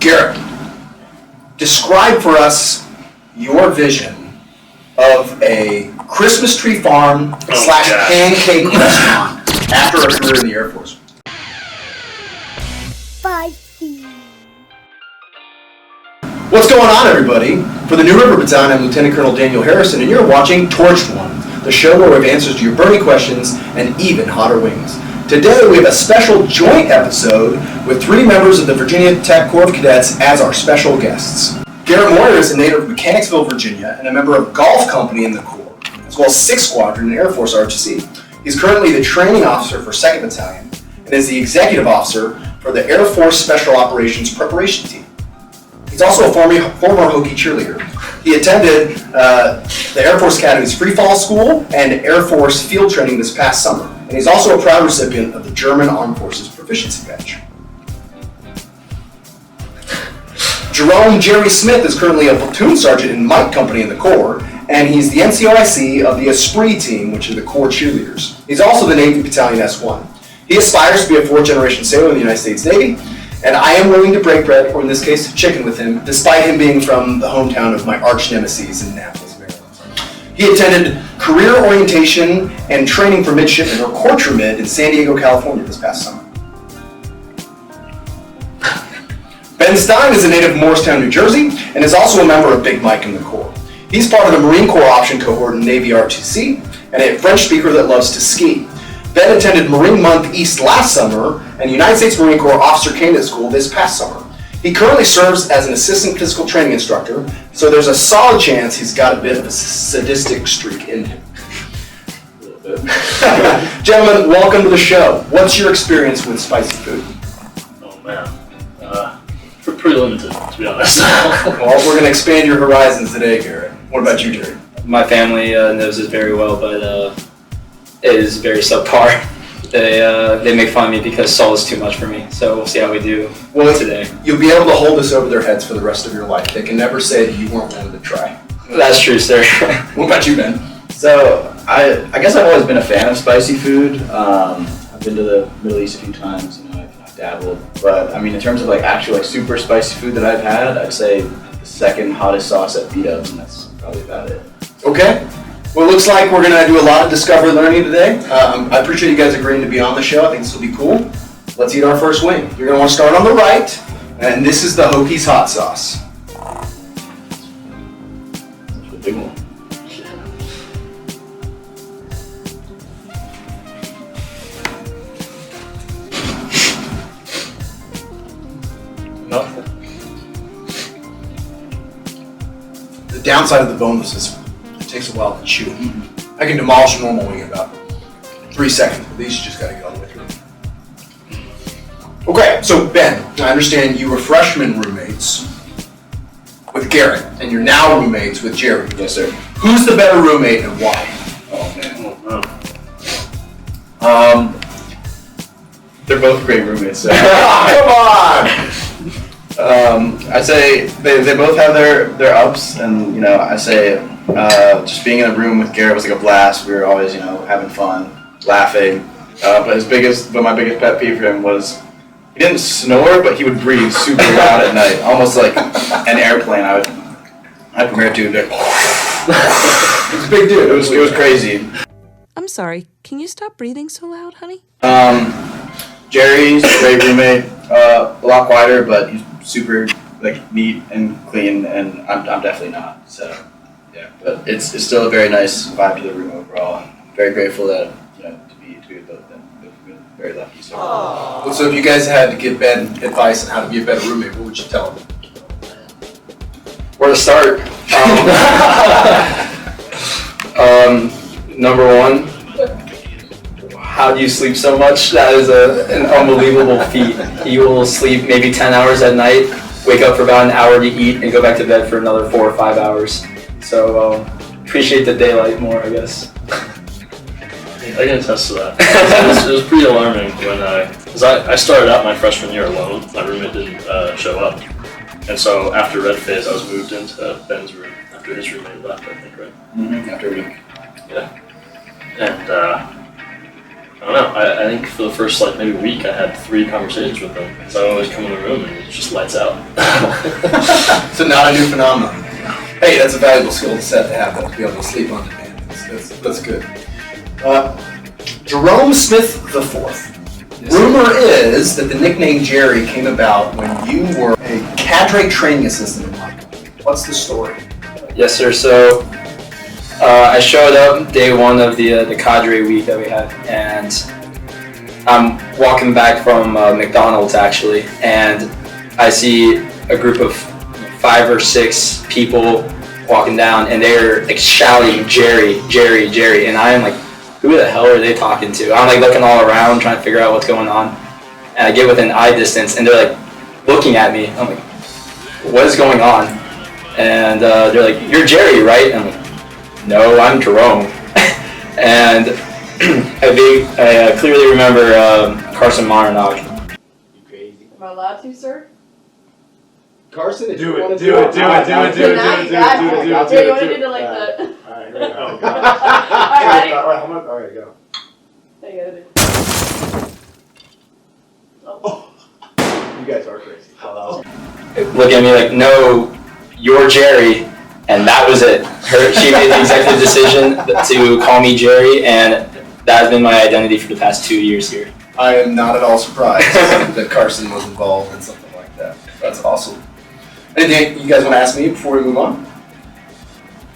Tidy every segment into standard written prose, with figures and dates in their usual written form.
Gerrit, describe for us your vision of a Christmas tree farm / pancake restaurant after a career in the Air Force. What's going on, everybody? For the New River Battalion, I'm Lieutenant Colonel Daniel Harrison, and you're watching Torched One, the show where we have answers to your burning questions and even hotter wings. Today, we have a special joint episode with 3 members of the Virginia Tech Corps of Cadets as our special guests. Gerrit Moyar is a native of Mechanicsville, Virginia, and a member of Golf Company in the Corps, as well as 6th Squadron in Air Force ROTC. He's currently the training officer for 2nd Battalion and is the executive officer for the Air Force Special Operations Preparation Team. He's also a former Hokie cheerleader. He attended the Air Force Academy's Free Fall School and Air Force Field Training this past summer. And he's also a proud recipient of the German Armed Forces Proficiency Badge. Jerome Jerry Smith is currently a platoon sergeant in Mike Company in the Corps, and he's the NCOIC of the Esprit team, which are the Corps cheerleaders. He's also the Navy Battalion S1. He aspires to be a 4th-generation sailor in the United States Navy, and I am willing to break bread, or in this case, chicken with him, despite him being from the hometown of my arch nemesis in Annapolis, Maryland. He attended career orientation and training for midshipmen, or Corps Mid, in San Diego, California this past summer. Ben Stein is a native of Morristown, New Jersey, and is also a member of Big Mike in the Corps. He's part of the Marine Corps option cohort in Navy ROTC, and a French speaker that loves to ski. Ben attended Marine Month East last summer and United States Marine Corps Officer Candidate School this past summer. He currently serves as an assistant physical training instructor, so there's a solid chance he's got a bit of a sadistic streak in him. A little bit. Gentlemen, welcome to the show. What's your experience with spicy food? Oh man, pretty limited, to be honest. Well, we're going to expand your horizons today, Gerrit. What about you, Jerry? My family knows it very well, but it is very subpar. They make fun of me because salt is too much for me, so we'll see how we do today. You'll be able to hold this over their heads for the rest of your life. They can never say that you weren't willing to try. That's true, sir. What about you, Ben? So, I guess I've always been a fan of spicy food. I've been to the Middle East a few times, I've dabbled. But, I mean, in terms of actual super spicy food that I've had, I'd say the second hottest sauce at B-Dubs, and that's probably about it. Okay. Well, it looks like we're going to do a lot of discovery learning today. I appreciate you guys agreeing to be on the show. I think this will be cool. Let's eat our first wing. You're going to want to start on the right, and this is the Hokie's hot sauce. That's a big one. Nothing. The downside of the boneless is it takes a while to chew. I can demolish a normal wing in about 3 seconds, but these you just got to get all the way through. Okay, so Ben, I understand you were freshman roommates with Gerrit, and you're now roommates with Jerry. Yes, sir. Who's the better roommate and why? Oh, man. Oh, They're both great roommates. So. Come on! I'd say they both have their ups, and I say just being in a room with Gerrit was like a blast. We were always having fun, laughing. But my biggest pet peeve for him was he didn't snore, but he would breathe super loud at night, almost like an airplane. I'd compare it to. He's a big dude. It was crazy. I'm sorry, can you stop breathing so loud, honey? Jerry's a great roommate, a lot quieter, but he's super neat and clean, and I'm definitely not. So yeah, but it's still a very nice vibe to the room overall. I'm very grateful that to be with both of them. We're very lucky. So. So if you guys had to give Ben advice on how to be a better roommate, what would you tell him? Where to start? Number one, how do you sleep so much? That is an unbelievable feat. You will sleep maybe 10 hours at night, wake up for about an hour to eat, and go back to bed for another 4 or 5 hours. So appreciate the daylight more, I guess. I can attest to that. It was pretty alarming when because I started out my freshman year alone. My roommate didn't show up, and so after Red Phase, I was moved into Ben's room after his roommate left. I think, right? Mm-hmm. After a week. Yeah. And I don't know. I think for the first like maybe week, I had 3 conversations with them. So I always come in the room and it just lights out. So not a new phenomenon. Hey, that's a valuable skill set to have, though, to be able to sleep on demand. That's good. Jerome Smith IV. Rumor is that the nickname Jerry came about when you were a cadre training assistant in Michael. What's the story? Yes, sir. So I showed up day 1 of the cadre week that we had, and I'm walking back from McDonald's actually, and I see a group of 5 or 6 people walking down, and they're like shouting Jerry, Jerry, Jerry, and I'm like, who the hell are they talking to? I'm like looking all around trying to figure out what's going on, and I get within eye distance, and they're like looking at me. I'm like, what is going on? And they're like, you're Jerry, right? And I'm like, no, I'm Jerome. And I clearly remember Carson Monanog. Am I allowed to, sir? Carson, if Do you it, want to do it, do it, do it, do it, do it, do it, do it, do it, Yeah, you want to do it like that? Alright, ready? Oh, Alright, ready? Alright, go. There you go. You guys are crazy. Look at me like, no, you're Jerry. And that was it. She made the executive decision to call me Jerry, and that has been my identity for the past 2 years here. I am not at all surprised that Carson was involved in something like that. That's awesome. Anything you guys want to ask me before we move on?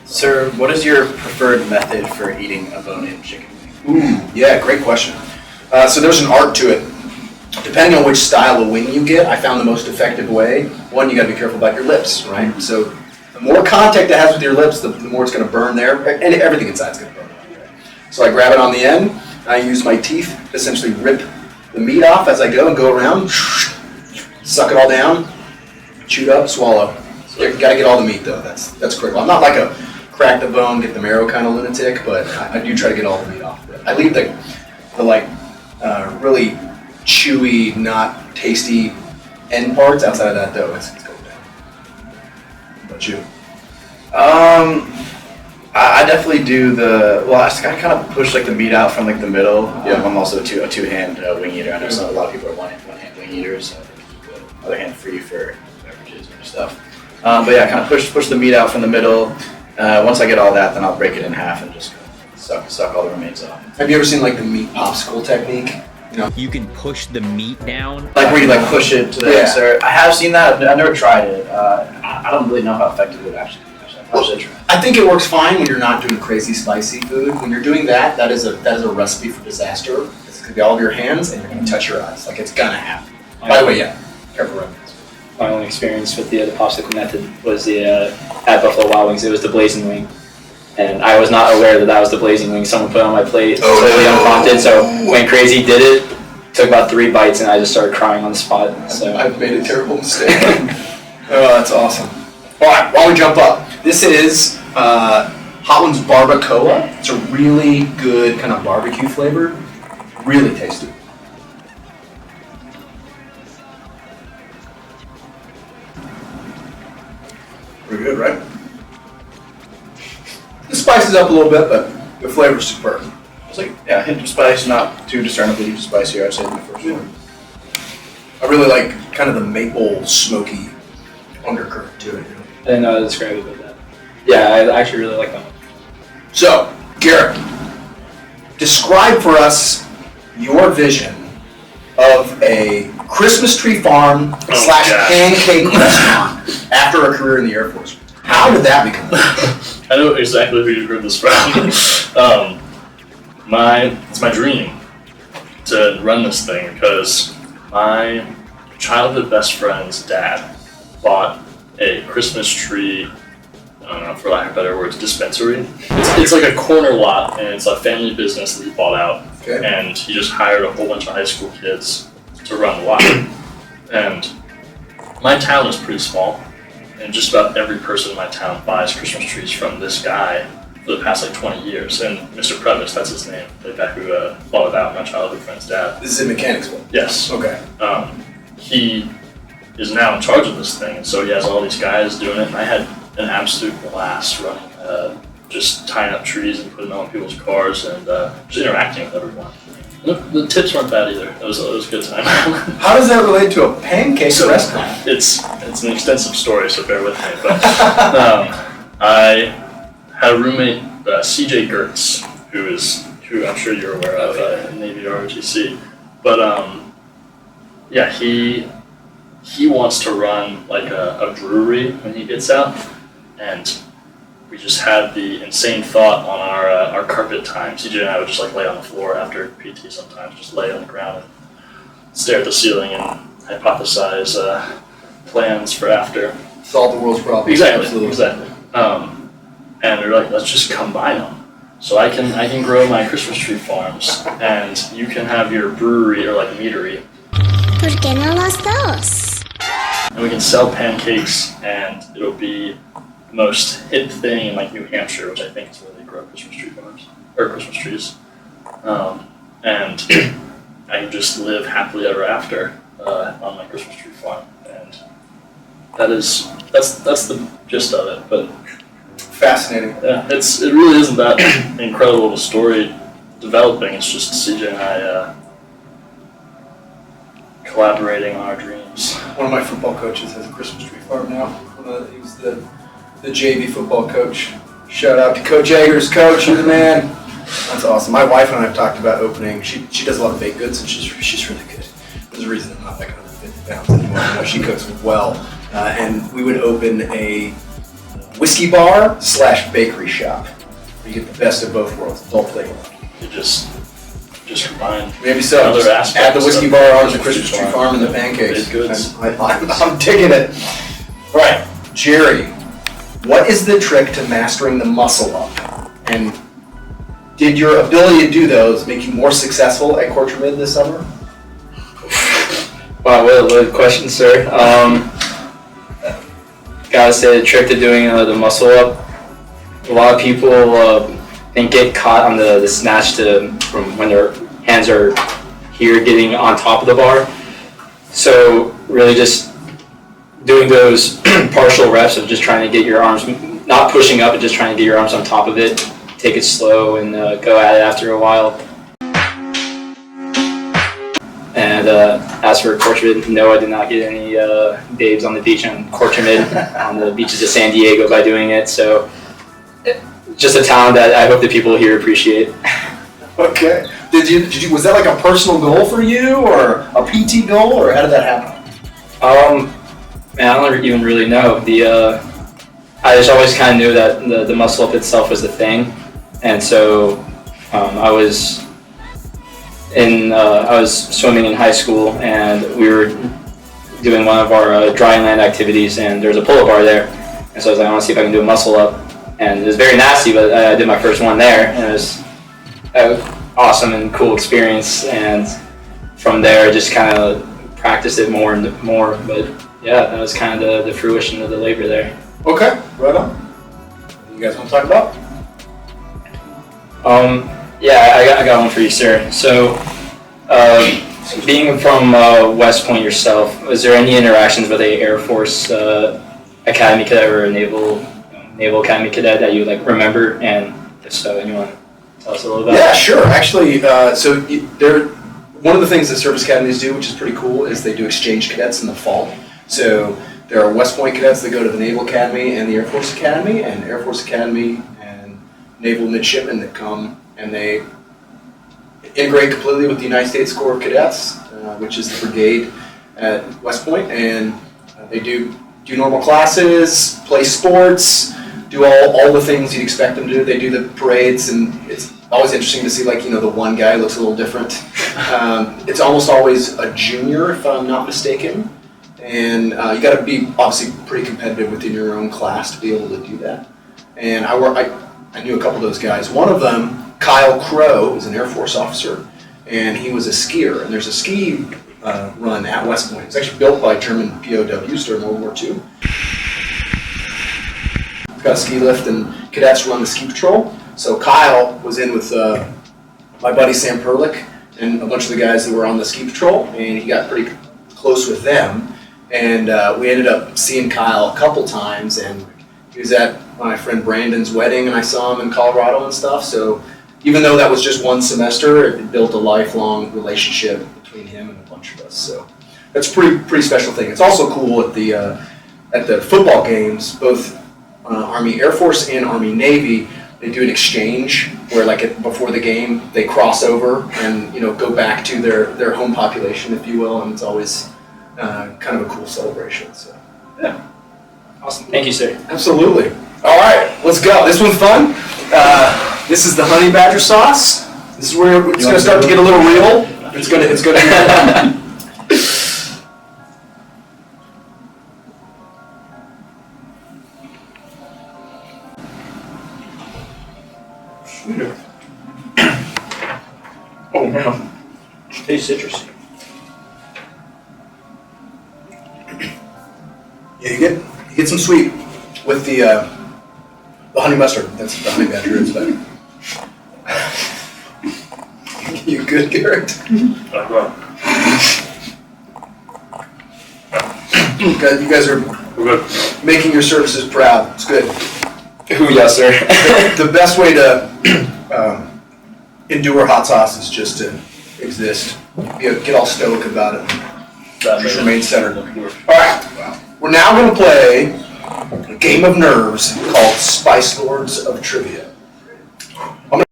Sir, what is your preferred method for eating a bone-in chicken wing? Ooh, yeah, great question. So there's an art to it. Depending on which style of wing you get, I found the most effective way. One, you got to be careful about your lips, right? So the more contact it has with your lips, the more it's going to burn there, and everything inside is going to burn. So I grab it on the end, and I use my teeth to essentially rip the meat off as I go and go around, suck it all down, chew it up, swallow. You got to get all the meat though. That's critical. I'm not like a crack the bone, get the marrow kind of lunatic, but I do try to get all the meat off of it. I leave the really chewy, not tasty end parts. Outside of that though, it's going down. What about you? I definitely do I kind of push like the meat out from like the middle. Yeah. I'm also a two-hand wing eater. I know a lot of people are one-hand wing eaters, so I keep the other hand free for beverages and stuff. But yeah, I kind of push the meat out from the middle. Once I get all that, then I'll break it in half and just suck all the remains off. Have you ever seen like the meat popsicle technique? You can push the meat down. Like where you like push it to the mixer. I have seen that. I've never tried it. I don't really know how effective it actually is. I should try. I think it works fine when you're not doing crazy spicy food. When you're doing that, that is a recipe for disaster. It's gonna be all over your hands and you're gonna touch your eyes. Like it's gonna happen. By the way, yeah, careful around this. My only experience with the popsicle method was at Buffalo Wild Wings. It was the blazing wing, and I was not aware that was the blazing wing. Someone put it on my plate, totally unprompted. So went crazy, did it. Took about 3 bites, and I just started crying on the spot. So I've made a terrible mistake. Oh, that's awesome. All right, while we jump up, this is Hot Ones Barbacoa. It's a really good kind of barbecue flavor. Really tasty. Pretty good, right? The spice is up a little bit, but the flavor's superb. It's like, yeah, hint of spice, not too discernibly spicier, I'd say, than the first one. I really like kind of the maple smoky undercurrent to it. I didn't know how to describe it, but yeah, I actually really like that one. So, Garrett, describe for us your vision of a Christmas tree farm / pancake restaurant after a career in the Air Force. How did that become? I know exactly who you heard this from. It's my dream to run this thing because my childhood best friend's dad bought a Christmas tree, I don't know, for lack of better words, dispensary. It's like a corner lot, and it's a family business that he bought out. Okay. And he just hired a whole bunch of high school kids to run the lot. And my town is pretty small, and just about every person in my town buys Christmas trees from this guy for the past like 20 years. And Mr. Previs, that's his name, the guy who bought it out, my childhood friend's dad. This is in Mechanicsville. Yes. Okay. He is now in charge of this thing, and so he has all these guys doing it, and I had an absolute blast running, just tying up trees and putting them on people's cars and just interacting with everyone. The tips weren't bad either. It was a good time. How does that relate to a pancake restaurant? It's an extensive story, so bear with me. But I had a roommate, CJ Gertz, who I'm sure you're aware of, Navy ROTC. But yeah, he wants to run like a brewery when he gets out, and we just had the insane thought on our carpet time. CJ and I would just like lay on the floor after PT sometimes, just lay on the ground and stare at the ceiling and hypothesize plans for after. Solve the world's problems. Exactly. And we were like, let's just combine them. So I can grow my Christmas tree farms, and you can have your brewery or like meadery. ¿Por qué no las dos? And we can sell pancakes, and it'll be the most hip thing in like New Hampshire, which I think is where they grow Christmas tree farms or Christmas trees. And I can just live happily ever after on my Christmas tree farm, and that's the gist of it. But Fascinating. yeah, it really isn't that incredible of a story developing. It's just CJ and I collaborating on our dreams. One of my football coaches has a Christmas tree farm now. He was the JV football coach. Shout out to Coach Eggers. Coach, you're the man. That's awesome. My wife and I have talked about opening. She does a lot of baked goods, and she's really good. There's a reason I'm not like 150 pounds anymore. I know she cooks well. And we would open a whiskey bar / bakery shop. You get the best of both worlds. It's all playground. You just combine Maybe so. other Just aspects. add the whiskey of bar on the Christmas tree farm and the pancakes. Baked goods. I'm digging it. All right, Jerry, what is the trick to mastering the muscle up? And did your ability to do those make you more successful at Courtship Mid this summer? Wow, what a loaded question, sir. Gotta say, the trick to doing the muscle up, a lot of people think get caught on the snatch from when their hands are here getting on top of the bar. So really just doing those partial reps of just trying to get your arms, not pushing up, but just trying to get your arms on top of it. Take it slow and go at it after a while. And as for Courtship, no, I did not get any babes on the beach on Courtship on the beaches of San Diego by doing it. So just a talent that I hope that people here appreciate. Okay. Did you? Was that like a personal goal for you, or a PT goal, or how did that happen? Man, I don't even really know. I just always kind of knew that the muscle up itself was the thing, and so I was swimming in high school, and we were doing one of our dry land activities, and there was a pull-up bar there, and so I was like, I want to see if I can do a muscle up, and it was very nasty, but I did my first one there, and it was awesome and cool experience, and from there I just kind of practiced it more and more, but yeah, that was kind of the fruition of the labor there. Okay, right on. You guys want to talk about? Yeah, I got one for you, sir. So, being from West Point yourself, was there any interactions with a Air Force Academy cadet or a Naval Academy cadet that you like remember? And if so, you want to tell us a little about? Yeah, sure. Actually, one of the things that service academies do, which is pretty cool, is they do exchange cadets in the fall. So there are West Point cadets that go to the Naval Academy and the Air Force Academy, and Air Force Academy and Naval midshipmen that come, and they integrate completely with the United States Corps of Cadets, which is the brigade at West Point, and they do normal classes, play sports, do all the things you'd expect them to do. They do the parades, and it's always interesting to see, like, the one guy looks a little different. It's almost always a junior, if I'm not mistaken, and you got to be obviously pretty competitive within your own class to be able to do that. And I knew a couple of those guys. One of them, Kyle Crow, is an Air Force officer, and he was a skier. And there's a ski run at West Point. It's actually built by German POWs during World War II. It's got a ski lift, and cadets run the ski patrol. So Kyle was in with my buddy Sam Perlich and a bunch of the guys that were on the ski patrol, and he got pretty close with them. And we ended up seeing Kyle a couple times, and he was at my friend Brandon's wedding, and I saw him in Colorado and stuff. So even though that was just one semester, it built a lifelong relationship between him and a bunch of us. So that's a pretty special thing. It's also cool at the football games, both Army Air Force and Army Navy, they do an exchange where before the game they cross over and go back to their home population, if you will, and it's always kind of a cool celebration. So yeah, awesome. Thank you, sir. Absolutely. All right, let's go. This one's fun. This is the honey badger sauce. This is where it's going to start to get a little real. It's going to. Oh man, tastes citrusy. Yeah, you get some sweet with the honey mustard. That's the honey badger is better. You good, Garrett? You guys are making your services proud. It's good. Ooh, yes, sir. The best way to endure hot sauce is just to exist. Get all stoic about it. Just remain centered. All right, we're now going to play a game of nerves called Spice Lords of Trivia. I'm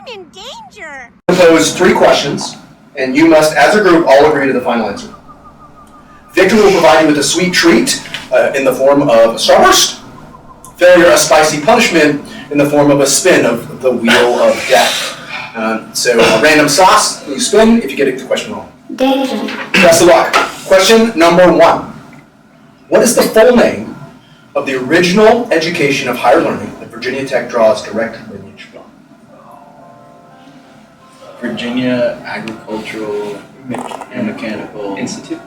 in danger. I'm going to pose 3 questions, and you must, as a group, all agree to the final answer. Victor will provide you with a sweet treat in the form of a starburst. Failure, a spicy punishment in the form of a spin of the wheel of death. So a random sauce, you spin if you get the question wrong. Danger. Best of luck. Question number 1. What is the full name of the original education of higher learning that Virginia Tech draws direct lineage from? Virginia Agricultural and Mechanical Institute.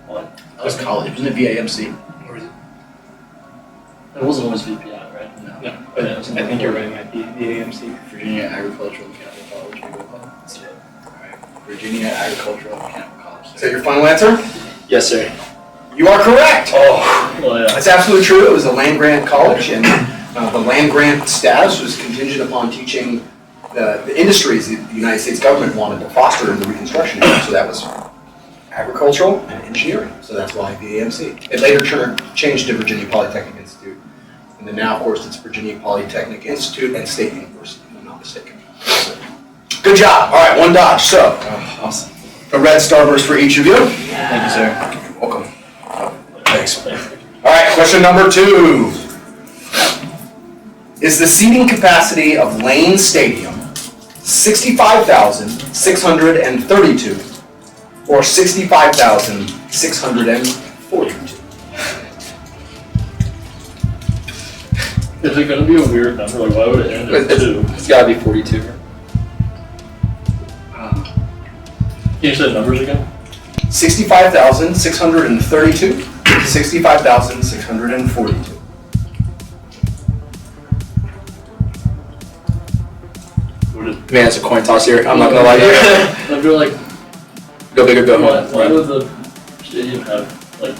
That was college. Wasn't it VAMC? Or is it? It wasn't always VPI, right? No, but I think you're right. It might be the AMC. Virginia Agricultural Mechanical College. We go with that. Alright. Virginia Agricultural Mechanical College. Is that your final answer? Yes, sir. You are correct. Oh, well, yeah. That's absolutely true. It was a land grant college, and the land grant status was contingent upon teaching the industries the United States government wanted to foster in the Reconstruction era. So that was agricultural and engineering. So that's why VAMC. It later changed to Virginia Polytechnic Institute. And then now, of course, it's Virginia Polytechnic Institute and State University, if I'm not mistaken. So, good job. All right, 1 dodge. So, Awesome. a red starburst for each of you. Thank you, sir. You're welcome. Thanks. All right, question number 2. Is the seating capacity of Lane Stadium 65,632 or 65,642? Is it going to be a weird number? Like, why would it end at 2? It's got to be 42. Can you say the numbers again? 65,632, 65,642. Man, it's a coin toss here. I'm not gonna lie to you. I feel like, Go big or go why home. would the stadium have, like,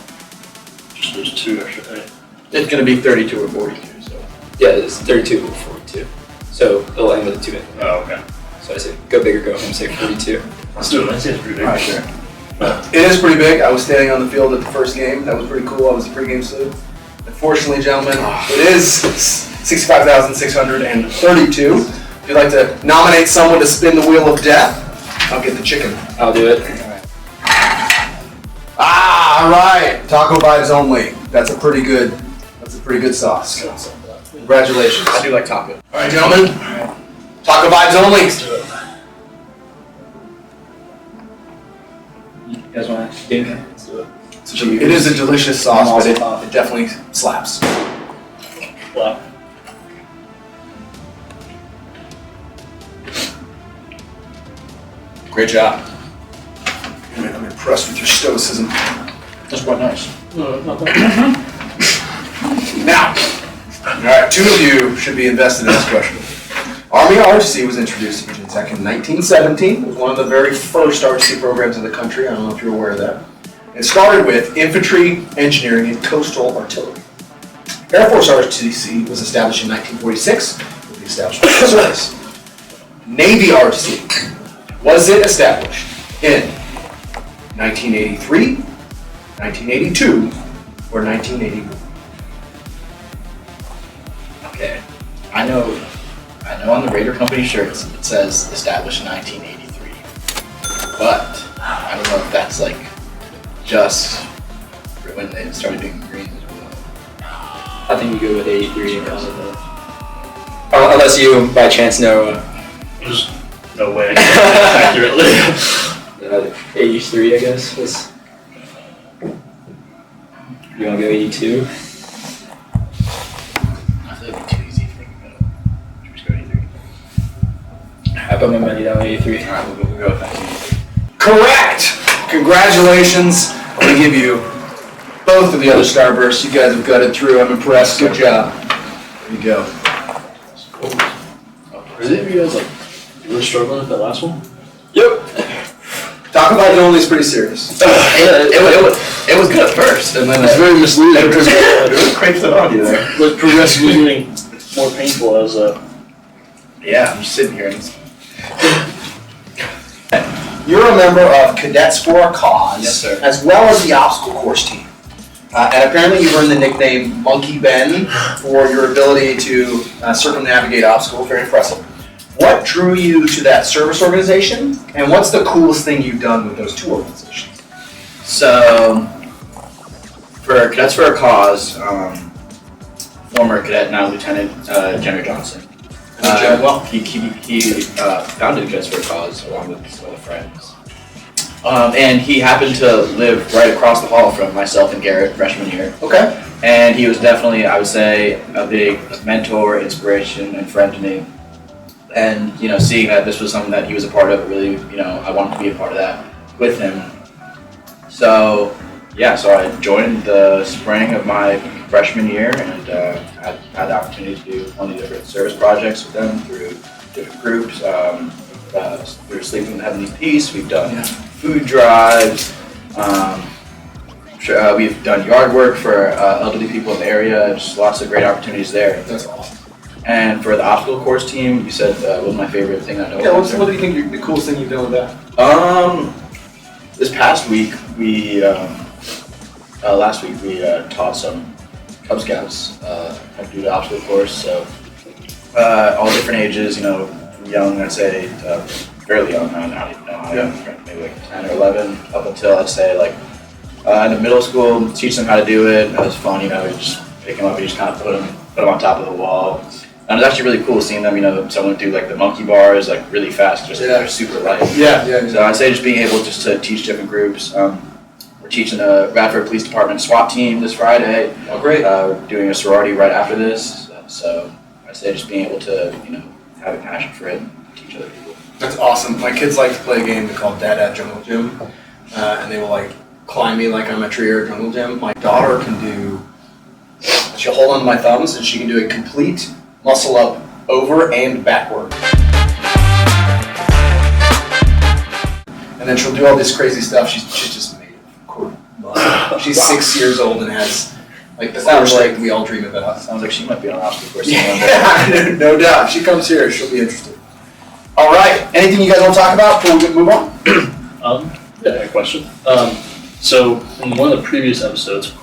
just those 2 extra? It's going to be 32 or 42. So. Yeah, it's 32 or 42. So it'll end with a 2 minute. Oh, okay. So I say go big or go home. Say 42. Let's do it. That seems pretty big. All right, sure. It is pretty big. I was standing on the field at the first game. That was pretty cool. I was a pregame salute. Unfortunately, gentlemen, it is 65,632. If you'd like to nominate someone to spin the wheel of death, I'll get the chicken. I'll do it. All right. Taco vibes only. That's a pretty good sauce. Congratulations. I do like taco. All right, gentlemen. Taco vibes only. You guys want to dink? Let's do it. It is a delicious sauce, but it Awesome. definitely slaps. Wow. Great job. I'm impressed with your stoicism. That's quite nice. No, not bad. Now, all right, 2 of you should be invested in this question. Army ROTC was introduced to Virginia Tech in 1917. It was one of the very first ROTC programs in the country. I don't know if you're aware of that. It started with infantry, engineering, and coastal artillery. Air Force ROTC was established in 1946 with the establishment of the service. Navy ROTC. Was it established in 1983, 1982, or 1981? Okay. I know on the Raider Company shirts it says established in 1983. But I don't know if that's like just for when they started doing green as well. I think you go with 83 unless you by chance know There's no way I can accurately. 83, I guess. You want to go 82? I feel like it'd be too easy to think about. Should we just go 83? I put my money down 83. Alright, we'll go with 1983. Correct! Congratulations. I'm going to give you both of the other starbursts. You guys have gutted through. I'm impressed. Good job. There you go. Are any of you guys like really struggling with that last one? Yep. Talk about it only is pretty serious. It was good at first, and then It's very misleading. it creeps it on you there. But progressively getting more painful as Yeah, I'm just sitting here and it's You're a member of Cadets for a Cause, Yes, sir. as well as the obstacle course team. And apparently you've earned the nickname Monkey Ben for your ability to circumnavigate obstacles. Very impressive. What drew you to that service organization, and what's the coolest thing you've done with those two organizations? So, for Cadets for a Cause, former cadet, now Lieutenant General Johnson. He founded Cadets for a Cause along with some other friends. And he happened to live right across the hall from myself and Garrett freshman year. Okay. And he was definitely, I would say, a big mentor, inspiration, and friend to me. And, seeing that this was something that he was a part of, really, I wanted to be a part of that with him. So, so I joined the spring of my freshman year and had the opportunity to do plenty of different service projects with them through different groups. Through Sleeping in Heavenly Peace, we've done food drives. We've done yard work for elderly people in the area. Just lots of great opportunities there. That's awesome. And for the obstacle course team, you said was my favorite thing I know. Yeah, what do you think the coolest thing you've done with that? This past week last week we taught some Cub Scouts how to do the obstacle course. So all different ages, from young, I'd say, fairly young. I don't even know how young, maybe like 10 or 11, up until I'd say like in the middle school, teach them how to do it. It was fun, you just pick them up and you just kind of put them on top of the wall. And it was actually really cool seeing them, someone do like the monkey bars like really fast, just they're super light. Yeah. So I'd say just being able just to teach different groups. We're teaching the Radford Police Department SWAT team this Friday. Oh, great. We're doing a sorority right after this. So I'd say just being able to, have a passion for it and teach other people. That's awesome. My kids like to play a game called Dad Jungle Gym, and they will like climb me like I'm a tree or a jungle gym. My daughter can do, she'll hold on to my thumbs and she can do a complete muscle up over and backward. And then she'll do all this crazy stuff. She's just made of core muscle. She's 6 years old and has like the core strength we all dream about. Sounds like she might be on an obstacle course. Yeah, no doubt. If she comes here, she'll be interested. All right. Anything you guys want to talk about before we move on? yeah, a question. So in one of the previous episodes,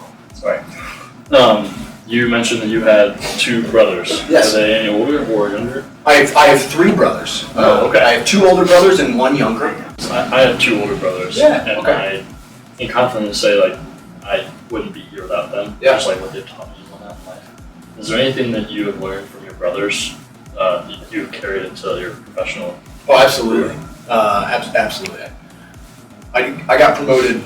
you mentioned that you had two brothers. Yes. Are they any older or younger? I have three brothers. Oh, okay. I have two older brothers and one younger. So I have two older brothers. Yeah, And okay. I can confidently say I wouldn't be here without them. Yeah. Just like what they've taught me in that life. Is there anything that you have learned from your brothers that you've carried into your professional? Oh, absolutely. Absolutely. I got promoted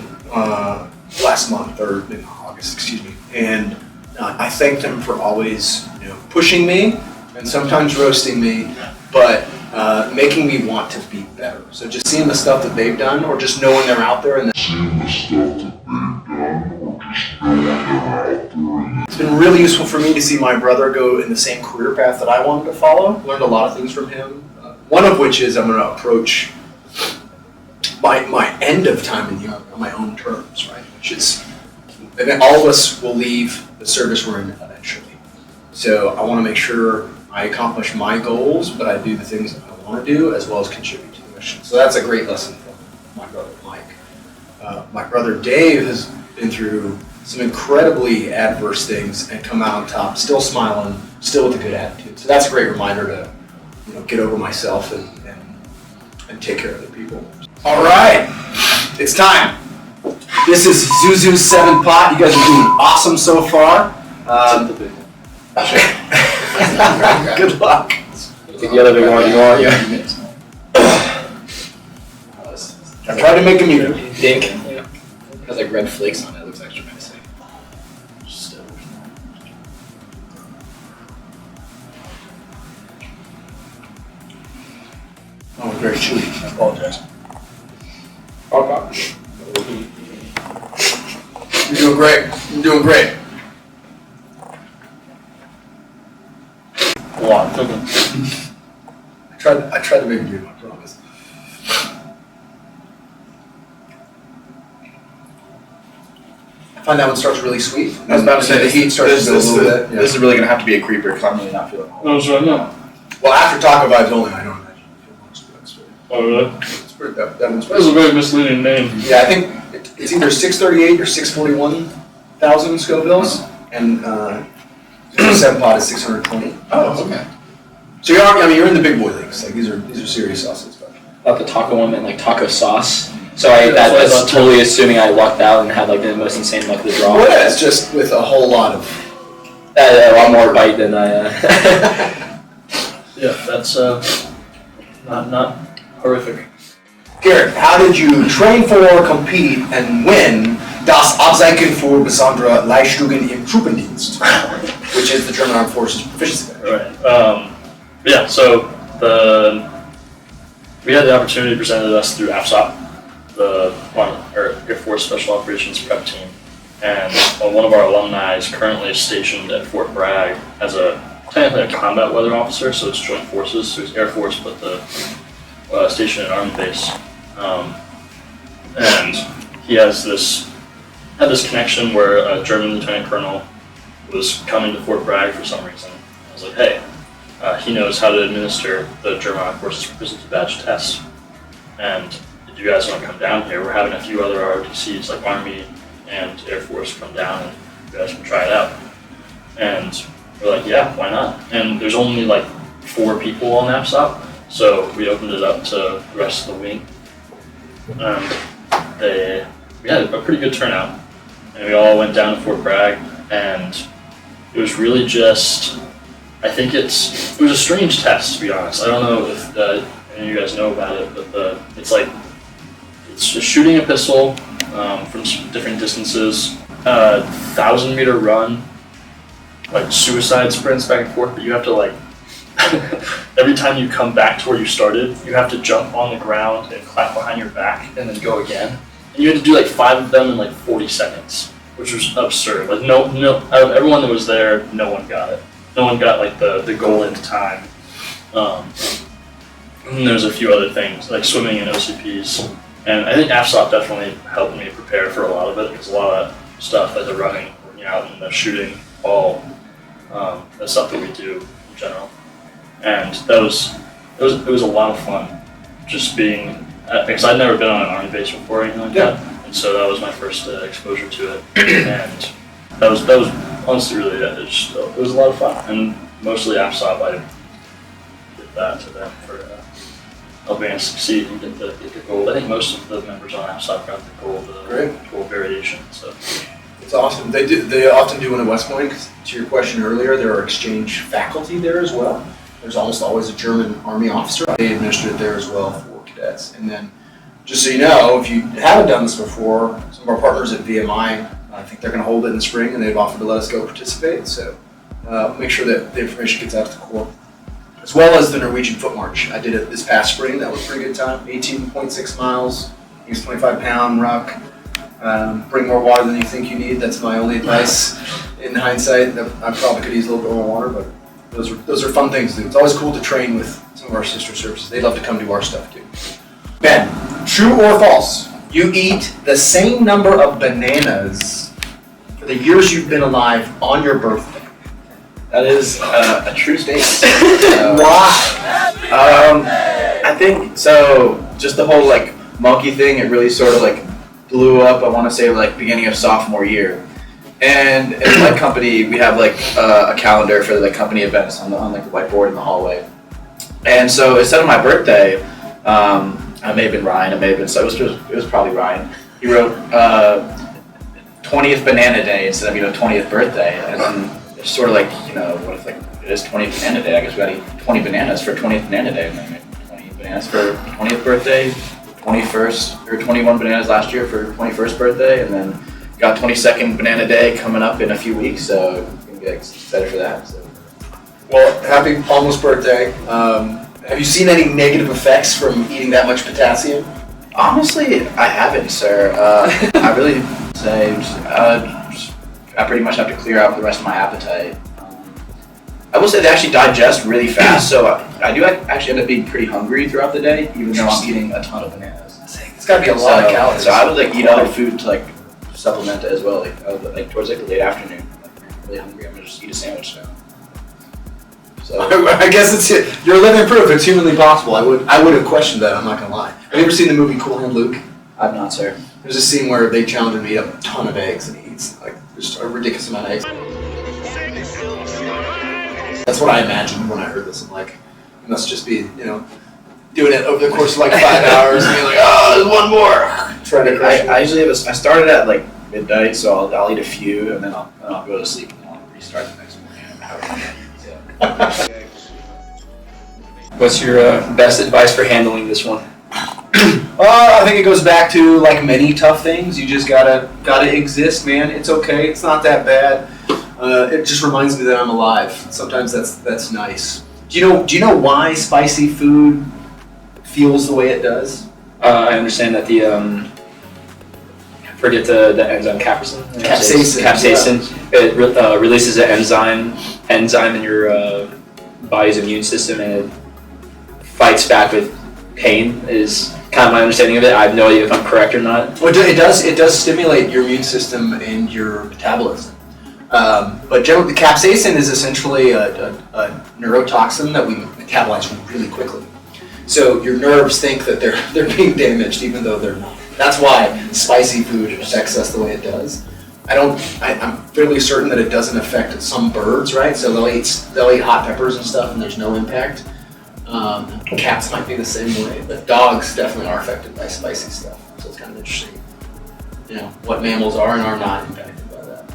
last month, or in August, excuse me, and I thank them for always, pushing me and sometimes roasting me, but making me want to be better. So just seeing the stuff that they've done, or just knowing they're out there, and it's been really useful for me to see my brother go in the same career path that I wanted to follow. Learned a lot of things from him. One of which is I'm going to approach my end of time in the Army on my own terms, right? Which is, all of us will leave the service we're in eventually. So I want to make sure I accomplish my goals, but I do the things that I want want to do, as well as contribute to the mission. So that's a great lesson from my brother Mike. My brother Dave has been through some incredibly adverse things and come out on top, still smiling, still with a good attitude. So that's a great reminder to, get over myself and take care of the people. All right, it's time. This is Zuzu's 7 pot. You guys are doing awesome so far. Good luck. Get the other big one you want. I tried to make a medium. Dink. Has like red flakes on it. It looks extra fancy. Oh, very chewy. I apologize. You're doing great. You're doing great. Wow, I tried to make a medium, I promise. I find that one starts really sweet. I was about to say, the heat starts to build a little bit. This is really going to have to be a creeper because I'm really not feeling it. Oh, so I know. Well, after Taco Vibes only, I don't imagine you feel much to that. Oh, really? That one's That was a very misleading name. Yeah, I think it's either 638 or 641,000 Scovilles, and 7 pot is 620. Oh, okay. So you're in the big boy leagues. Like these are serious sauces. About the taco one and like taco sauce. So that's totally assuming I lucked out and had like the most insane luck of the draw. Well, yeah, it's just with a whole lot of. A lot more bite than I. Yeah, that's not horrific. Gerrit, how did you train for, compete, and win das Abzeichen für besondere Leistungen im Truppendienst, which is the German Armed Forces proficiency badge? Right. Yeah. So we had the opportunity presented to us through AFSOP, the Air Force Special Operations Prep Team, and one of our alumni is currently stationed at Fort Bragg as technically a combat weather officer, so it's joint forces, so he's Air Force, but the station at Army Base. And he had this connection where a German lieutenant colonel was coming to Fort Bragg for some reason. I was like, hey, he knows how to administer the German Armed Forces Proficiency Badge test. And if you guys want to come down here, we're having a few other ROTCs like Army and Air Force come down and you guys can try it out. And we're like, yeah, why not? And there's only like 4 people on AFSOP, so we opened it up to the rest of the wing. And we had a pretty good turnout. And we all went down to Fort Bragg, and it was really just, I think it was a strange test, to be honest. I don't know if any of you guys know about it, but it's just shooting a pistol from different distances, 1,000-meter run, like suicide sprints back and forth, but you have to like, every time you come back to where you started, you have to jump on the ground and clap behind your back and then go again. And you had to do like 5 of them in like 40 seconds, which was absurd. Like no, out of everyone that was there, no one got it. No one got like the goal into time. And there's a few other things like swimming and OCPs. And I think AFSOP definitely helped me prepare for a lot of it, because a lot of stuff like the running, working out, and the shooting, all the stuff that we do in general. And it was a lot of fun, just being, because I'd never been on an Army base before or anything like that, and so that was my first exposure to it, and that was honestly really it. It was a lot of fun, and mostly AFSOP, I did that to them for helping us succeed and get the gold. I think most of the members on AFSOP got the gold variation. So It's awesome. They often do one at West Point, because to your question earlier, there are exchange faculty there as well. There's almost always a German Army officer. They administer it there as well for cadets. And then, just so you know, if you haven't done this before, some of our partners at VMI, I think they're going to hold it in the spring, and they've offered to let us go participate. So make sure that the information gets out to the Corps. As well as the Norwegian Foot March. I did it this past spring. That was a pretty good time. 18.6 miles, use 25-pound ruck. Bring more water than you think you need. That's my only advice in hindsight. I probably could use a little bit more water, but those are fun things to do. It's always cool to train with some of our sister services. They love to come do our stuff too. Ben, true or false? You eat the same number of bananas for the years you've been alive on your birthday. That is a true statement. Why? I think so. Just the whole like monkey thing, it really sort of like blew up. I want to say like beginning of sophomore year. And in my company, we have like a calendar for the company events on like the whiteboard in the hallway. And so instead of my birthday, I may have been Ryan. It may have been it was probably Ryan. He wrote 20th Banana Day instead of 20th birthday, and then it's sort of like what if like it is 20th Banana Day? I guess we got to eat 20 bananas for 20th Banana Day, and then 20 bananas for 20th birthday, 21st or 21 bananas last year for 21st birthday, and then got 22nd Banana Day coming up in a few weeks, so it's gonna get excited for that. So. Well, happy almost birthday. Have you seen any negative effects from eating that much potassium? Honestly, I haven't, sir. I really say I pretty much have to clear out the rest of my appetite. I will say they actually digest really fast, so I do actually end up being pretty hungry throughout the day, even though I'm eating a ton of bananas. It's got to be a lot of calories. So I would like eat other food to like supplement it as well. Like towards like the late afternoon, like I'm really hungry. I'm gonna just eat a sandwich now. So I guess you're living proof it's humanly possible. I would have questioned that. I'm not gonna lie. Have you ever seen the movie Cool Hand Luke? I've not, sir. There's a scene where they challenge him to eat a ton of eggs, and he eats like just a ridiculous amount of eggs. That's what I imagined when I heard this. I'm like, it must just be doing it over the course of like 5 hours, and being like, oh, there's one more. Trying to crush it. I usually have I started at like midnight, so I'll eat a few, and then I'll go to sleep, and then I'll restart the next morning. What's your best advice for handling this one? I think it goes back to like many tough things. You just gotta exist, man. It's okay. It's not that bad. It just reminds me that I'm alive. Sometimes that's nice. Do you know why spicy food feels the way it does? I understand that the forget the enzyme capsaicin. Capsaicin. It releases an enzyme in your body's immune system, and it fights back with pain. Is kind of my understanding of it. I have no idea if I'm correct or not. Well, it does stimulate your immune system and your metabolism. But generally, the capsaicin is essentially a neurotoxin that we metabolize really quickly. So your nerves think that they're being damaged even though they're not. That's why spicy food affects us the way it does. I'm fairly certain that it doesn't affect some birds, right? So they'll eat hot peppers and stuff, and there's no impact. Cats might be the same way, but dogs definitely are affected by spicy stuff. So it's kind of interesting, what mammals are and are not impacted by that.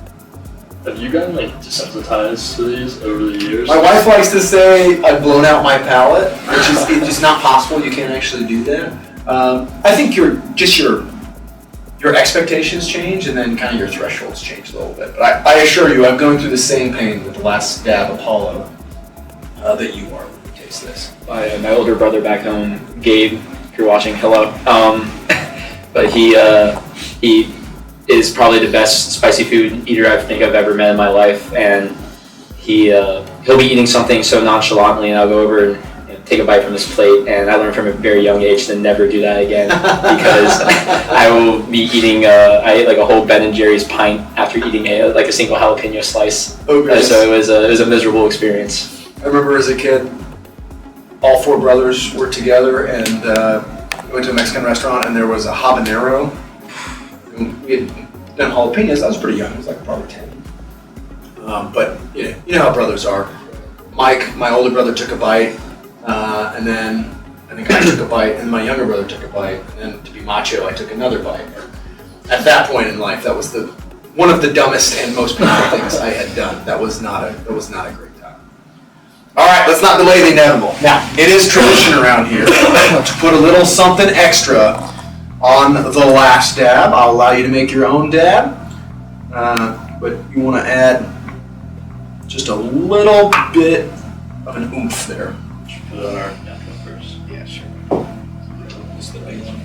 Have you gotten like desensitized to these over the years? My wife likes to say I've blown out my palate, which is it's just not possible. You can't actually do that. I think your expectations change, and then kind of your thresholds change a little bit. But I assure you, I'm going through the same pain with the last dab Apollo that you are when you taste this. My older brother back home, Gabe, if you're watching, hello. But he is probably the best spicy food eater I think I've ever met in my life, and he'll be eating something so nonchalantly, and I'll go over and take a bite from his plate, and I learned from a very young age to never do that again, because I will be eating. I ate like a whole Ben and Jerry's pint after eating a single jalapeno slice. Oh, goodness. So it was a miserable experience. I remember as a kid, all four brothers were together, and we went to a Mexican restaurant, and there was a habanero. We had done jalapenos. I was pretty young. I was like probably 10. But you know how brothers are. Mike, my older brother, took a bite, and then I think I took a bite, and my younger brother took a bite, and then to be macho, I took another bite. At that point in life, that was one of the dumbest and most painful things I had done. That was not a great time. All right, let's not delay the inevitable. Now, it is tradition around here to put a little something extra on the last dab. I'll allow you to make your own dab, but you want to add just a little bit of an oomph there. Should we put it on our napkin first? Yeah, sure. Just the big one.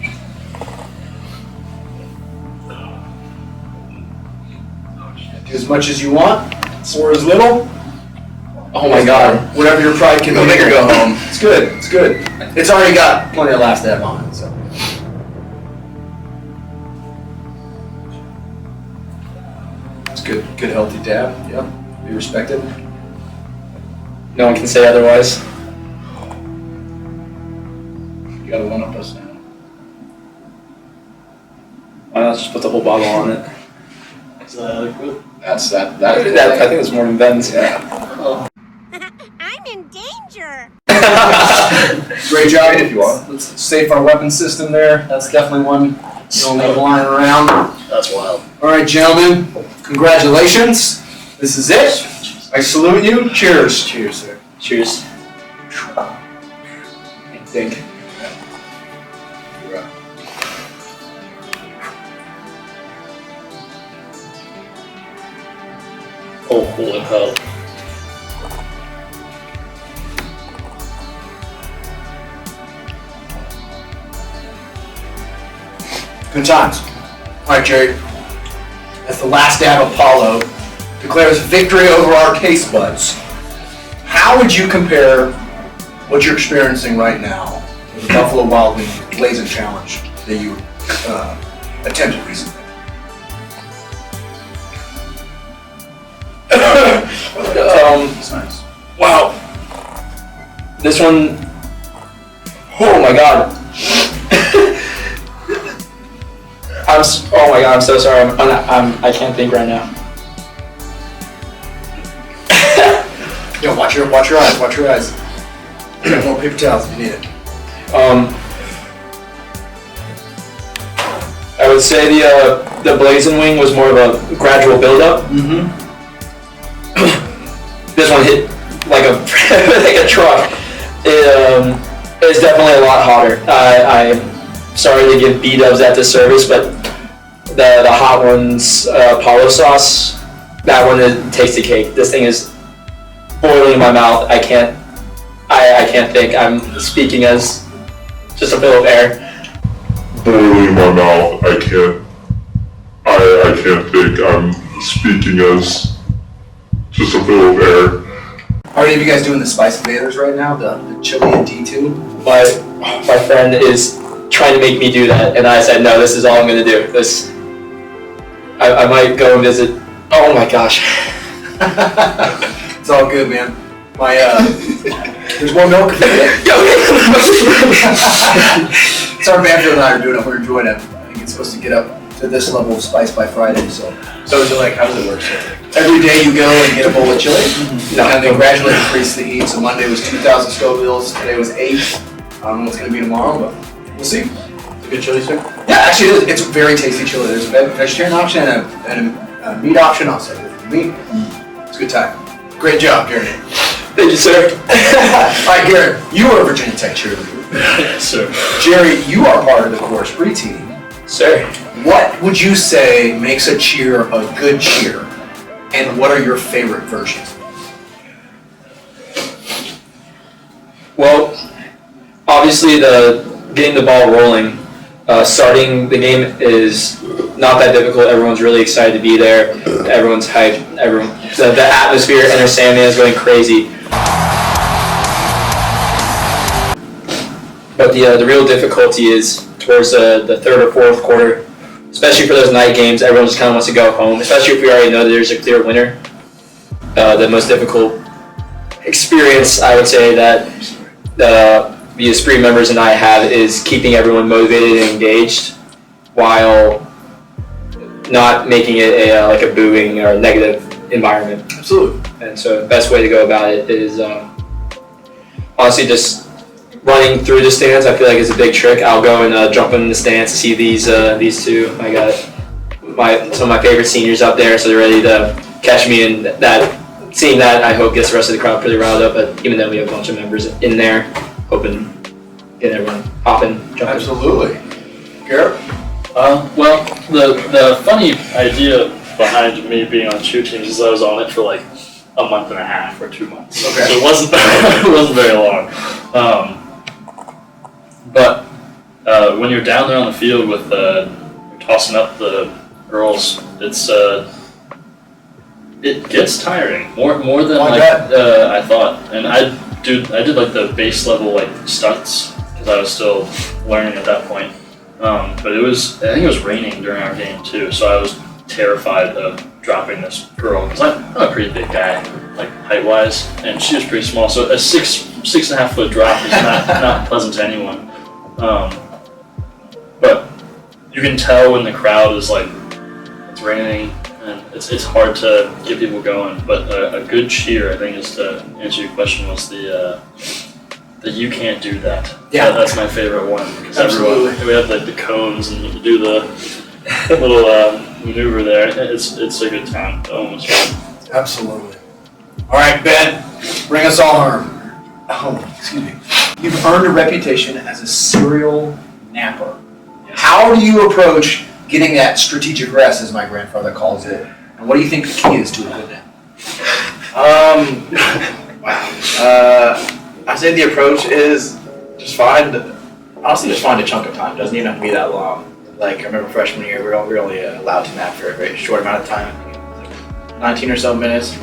Do as much as you want, or as little. Oh my God! Whatever your pride can Go make big or go home. It's good. It's good. It's already got plenty of last dab on it. So. It's good. Good healthy dab. Yep. Be respected. No one can say otherwise. You gotta one up us now. Why not just put the whole bottle on it? Is that liquid? That's that. I think it's more than Ben's. Yeah. I'm in danger. Great job. If you want. Let's safe our weapon system there. That's definitely one you don't leave lying around. That's wild. All right, gentlemen, congratulations. This is it. I salute you. Cheers. Cheers, sir. Cheers. I think. You're up. Oh, holy hell. Good times. All right, Jerry. As the last dab Apollo declares victory over our taste buds, how would you compare what you're experiencing right now with the Buffalo Wild Wings Blazing Challenge that you attempted recently? It's nice. Wow. This one, oh my god. Oh my god, I'm so sorry. I can't think right now. Yo, watch your eyes. Watch your eyes. We got more paper towels if you need it. I would say the Blazing Wing was more of a gradual build-up. Mm-hmm. This one hit like a like a truck. It's definitely a lot hotter. I'm sorry to give B-dubs at this service, but the hot ones, Apollo sauce, that one takes the cake. This thing is boiling in my mouth. I can't think. I'm speaking as just a fill of air. Boiling in my mouth. I can't think. I'm speaking as just a fill of air. Are any of you guys doing the Spice Invaders right now? The chili and D2? My friend is trying to make me do that, and I said, no, this is all I'm gonna do. I might go and visit. Oh my gosh. It's all good, man. My there's more milk. Sorry, Banfield and I are doing it. We're enjoying it. I think it's supposed to get up to this level of spice by Friday. So is it like, how does it work? So, every day you go and get a bowl of chili, and they gradually increase the heat. So Monday was 2,000 Scovilles. Today was 8. I don't know what's going to be tomorrow, but we'll see. it's a good chili, sir? Yeah, actually, it is. It's a very tasty chili. There's a vegetarian option and a meat option. I'll say meat. It's a good time. Great job, Garrett. Thank you, sir. All right, Garrett, you are a Virginia Tech cheerleader. Yes, sir. Jerry, you are part of the Core Spree team. Sir. What would you say makes a cheer a good cheer? And what are your favorite versions? Well, obviously getting the ball rolling, starting the game is not that difficult. Everyone's really excited to be there. Everyone's hyped. The atmosphere in our Sandman is going crazy. But the real difficulty is towards the third or fourth quarter, especially for those night games. Everyone just kind of wants to go home, especially if we already know that there's a clear winner. The most difficult experience, I would say, that the Spree members and I have is keeping everyone motivated and engaged while not making it like a booing or a negative environment. Absolutely. And so the best way to go about it is honestly just running through the stands. I feel like it's a big trick. I'll go and jump in the stands to see these two. I got some of my favorite seniors up there, so they're ready to catch me. And seeing that, I hope gets the rest of the crowd pretty riled up. But even then, we have a bunch of members in there, hoping get everyone hopping, jumping. Absolutely. Garrett? Well, the funny idea behind me being on cheer teams is I was on it for like a month and a half or 2 months. Okay. So it wasn't very long. But when you're down there on the field with you're tossing up the girls, it gets tiring more than I thought. And I did like the base level like stunts because I was still learning at that point. But I think it was raining during our game too, so I was terrified of dropping this girl because I'm a pretty big guy, like height wise, and she was pretty small. So a 6.5 foot drop is not pleasant to anyone. But you can tell when the crowd is like, it's raining, and it's hard to get people going. But a good cheer, I think, is to answer your question, was the you can't do that. Yeah. That's my favorite one, because Absolutely. we have like the cones and you do the little maneuver there. It's a good time. Almost fun. Absolutely. All right, Ben, bring us all home. Excuse me. You've earned a reputation as a serial napper. How do you approach getting that strategic rest, as my grandfather calls it? And what do you think the key is to a good nap? I say the approach is just find a chunk of time. It doesn't even have to be that long. Like, I remember freshman year, we were only allowed to nap for a very short amount of time, 19 or so minutes.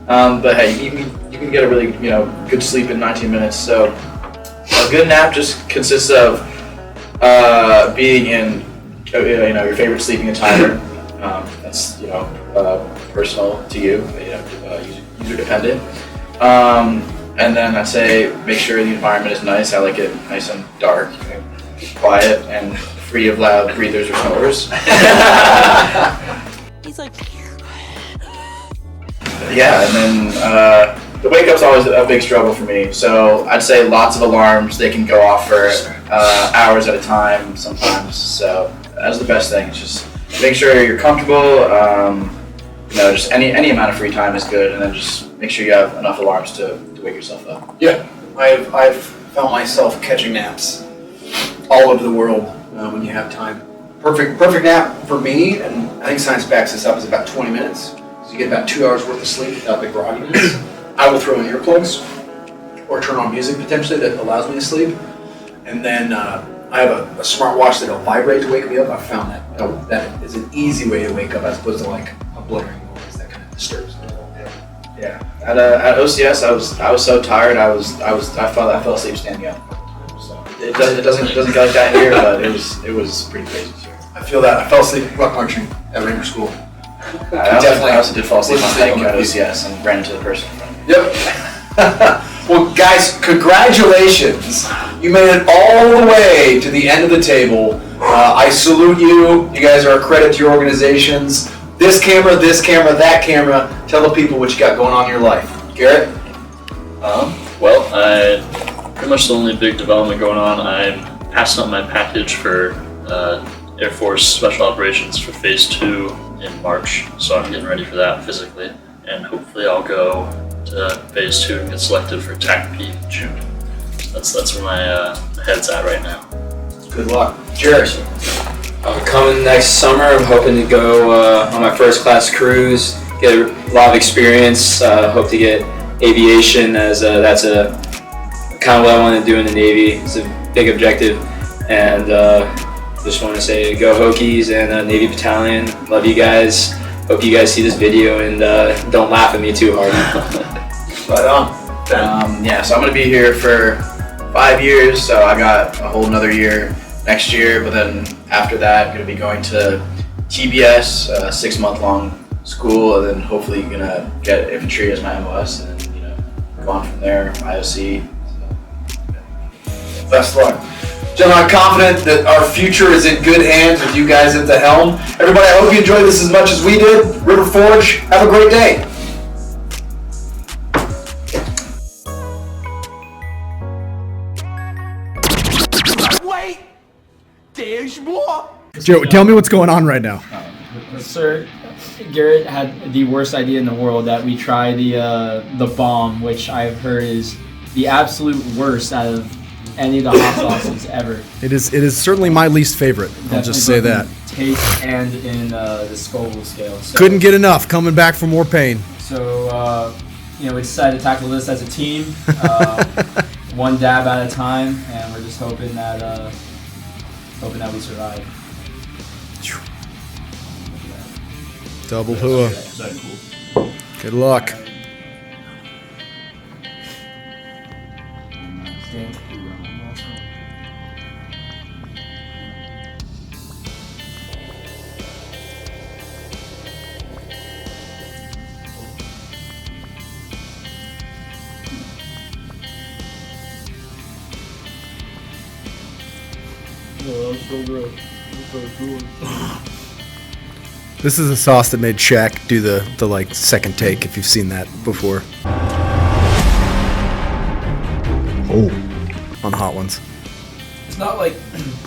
But hey, you can get a really good sleep in 19 minutes. So a good nap just consists of being in your favorite sleeping attire. That's personal to you, user dependent. And then I'd say make sure the environment is nice. I like it nice and dark, quiet, and free of loud breathers or snores. He's like, Yeah, and then the wake up's always a big struggle for me. So I'd say lots of alarms. They can go off for hours at a time sometimes. So that's the best thing. It's just make sure you're comfortable. Just any amount of free time is good, and then just make sure you have enough alarms to wake yourself up. Yeah, I've found myself catching naps all over the world when you have time. Perfect nap for me, and I think science backs this up, is about 20 minutes. So you get about 2 hours worth of sleep without big grogginess. I will throw in earplugs or turn on music potentially that allows me to sleep. And then I have a smartwatch that'll vibrate to wake me up. I've found that is an easy way to wake up as opposed to like a blurring noise that kind of disturbs me. Yeah. At OCS, I was so tired. I fell asleep standing up. So it doesn't get like that here, but it was pretty crazy here. I feel that. I fell asleep rock marching at Ranger School. I also did fall asleep on hike at OCS and ran into the person in front of me. Yep. Well, guys, congratulations. You made it all the way to the end of the table. I salute you. You guys are a credit to your organizations. This camera, that camera. Tell the people what you got going on in your life. Garrett? Well, pretty much the only big development going on, I'm passing up my package for Air Force Special Operations for Phase 2 in March, so I'm getting ready for that physically, and hopefully I'll go to Phase 2 and get selected for TAC P in June. That's where my head's at right now. Good luck. Jared? Coming next summer, I'm hoping to go on my first class cruise, get a lot of experience, hope to get aviation, as that's a kind of what I want to do in the Navy. It's a big objective, and just want to say go Hokies and Navy Battalion. Love you guys. Hope you guys see this video and don't laugh at me too hard. Right on. So I'm going to be here for 5 years, so I got a whole another year next year, but then after that, I'm going to be going to TBS, a 6-month-long school, and then hopefully going to get infantry as my MOS, and then, go on from there, IOC. Best luck. Gentlemen, I'm confident that our future is in good hands with you guys at the helm. Everybody, I hope you enjoyed this as much as we did. River Forge, have a great day. Wait! There's more! Joe, tell me what's going on right now. Sir, Garrett had the worst idea in the world that we try the bomb, which I've heard is the absolute worst out of any of the hot sauces ever. It is certainly my least favorite. I'll just say that. Taste and in the Scoville scale. So, Couldn't get enough. Coming back for more pain. So we decided to tackle this as a team, one dab at a time, and we're just hoping that we survive. Double hua. Good luck. This is a sauce that made Shaq do the like second take, if you've seen that before. Oh. On Hot Ones. It's not like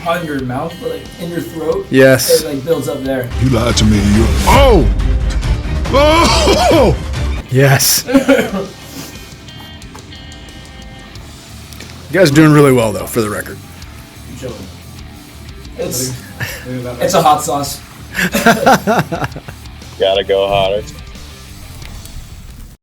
on your mouth, but like in your throat. Yes. It like builds up there. You lied to me. Oh! Oh! Yes. You guys are doing really well, though, for the record. It's a hot sauce. Gotta go hotter.